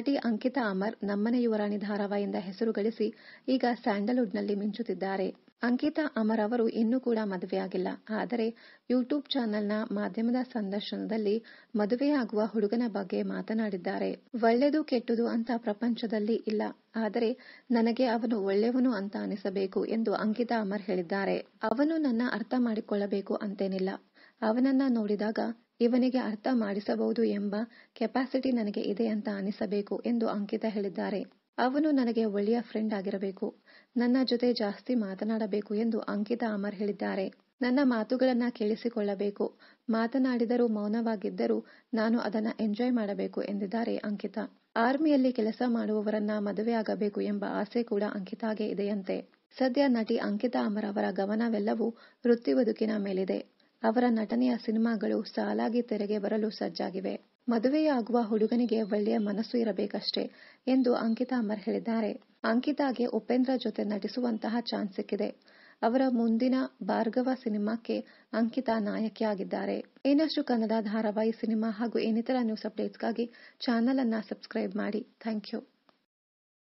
ನಟಿ ಅಂಕಿತಾ ಅಮರ್ ನಮ್ಮನೆ ಯುವರಾಣಿ ಧಾರಾವಾಹಿಯಿಂದ ಹೆಸರು ಗಳಿಸಿ ಈಗ ಸ್ಯಾಂಡಲ್ವುಡ್ನಲ್ಲಿ ಮಿಂಚುತ್ತಿದ್ದಾರೆ. ಅಂಕಿತಾ ಅಮರ್ ಅವರು ಇನ್ನೂ ಕೂಡ ಮದುವೆಯಾಗಿಲ್ಲ. ಆದರೆ ಯೂಟ್ಯೂಬ್ ಚಾನೆಲ್ನ ಮಾಧ್ಯಮದ ಸಂದರ್ಶನದಲ್ಲಿ ಮದುವೆಯಾಗುವ ಹುಡುಗನ ಬಗ್ಗೆ ಮಾತನಾಡಿದ್ದಾರೆ. ಒಳ್ಳೆದು ಕೆಟ್ಟದು ಅಂತ ಪ್ರಪಂಚದಲ್ಲಿ ಇಲ್ಲ, ಆದರೆ ನನಗೆ ಅವನು ಒಳ್ಳೆಯವನು ಅಂತ ಅನಿಸಬೇಕು ಎಂದು ಅಂಕಿತಾ ಅಮರ್ ಹೇಳಿದ್ದಾರೆ. ಅವನು ನನ್ನ ಅರ್ಥ ಮಾಡಿಕೊಳ್ಳಬೇಕು ಅಂತೇನಿಲ್ಲ. ಅವನನ್ನ ನೋಡಿದಾಗ ಇವನಿಗೆ ಅರ್ಥ ಮಾಡಿಸಬಹುದು ಎಂಬ ಕೆಪಾಸಿಟಿ ನನಗೆ ಇದೆ ಅಂತ ಅನಿಸಬೇಕು ಎಂದು ಅಂಕಿತಾ ಹೇಳಿದ್ದಾರೆ. ಅವನು ನನಗೆ ಒಳ್ಳೆಯ ಫ್ರೆಂಡ್ ಆಗಿರಬೇಕು, ನನ್ನ ಜೊತೆ ಜಾಸ್ತಿ ಮಾತನಾಡಬೇಕು ಎಂದು ಅಂಕಿತಾ ಅಮರ್ ಹೇಳಿದ್ದಾರೆ. ನನ್ನ ಮಾತುಗಳನ್ನ ಕೇಳಿಸಿಕೊಳ್ಳಬೇಕು, ಮಾತನಾಡಿದರೂ ಮೌನವಾಗಿದ್ದರೂ ನಾನು ಅದನ್ನ ಎಂಜಾಯ್ ಮಾಡಬೇಕು ಎಂದಿದ್ದಾರೆ ಅಂಕಿತಾ. ಆರ್ಮಿಯಲ್ಲಿ ಕೆಲಸ ಮಾಡುವವರನ್ನ ಮದುವೆಯಾಗಬೇಕು ಎಂಬ ಆಸೆ ಕೂಡ ಅಂಕಿತಾಗೆ ಇದೆಯಂತೆ. ಸದ್ಯ ನಟಿ ಅಂಕಿತಾ ಅಮರ್ ಅವರ ಗಮನವೆಲ್ಲವೂ ವೃತ್ತಿ ಬದುಕಿನ ಮೇಲಿದೆ. ಅವರ ನಟನೆಯ ಸಿನಿಮಾಗಳು ಸಾಲಾಗಿ ತೆರೆಗೆ ಬರಲು ಸಜ್ಜಾಗಿವೆ. ಮದುವೆಯಾಗುವ ಹುಡುಗನಿಗೆ ಒಳ್ಳೆಯ ಮನಸ್ಸು ಇರಬೇಕಷ್ಟೇ ಎಂದು ಅಂಕಿತಾ ಅಮರ್ ಹೇಳಿದ್ದಾರೆ. ಅಂಕಿತಾಗೆ ಉಪೇಂದ್ರ ಜೊತೆ ನಟಿಸುವಂತಹ ಚಾನ್ಸ್ ಸಿಕ್ಕಿದೆ. ಅವರ ಮುಂದಿನ ಭಾರ್ಗವ ಸಿನಿಮಾಕ್ಕೆ ಅಂಕಿತಾ ನಾಯಕಿಯಾಗಿದ್ದಾರೆ. ಇನ್ನಷ್ಟು ಕನ್ನಡ ಧಾರಾವಾಹಿ, ಸಿನಿಮಾ ಹಾಗೂ ಇನ್ನಿತರ ನ್ಯೂಸ್ ಅಪ್ಡೇಟ್ಸ್ಗಾಗಿ ಚಾನೆಲ್ ಅನ್ನ ಸಬ್ಸ್ಕ್ರೈಬ್ ಮಾಡಿ. Thank you.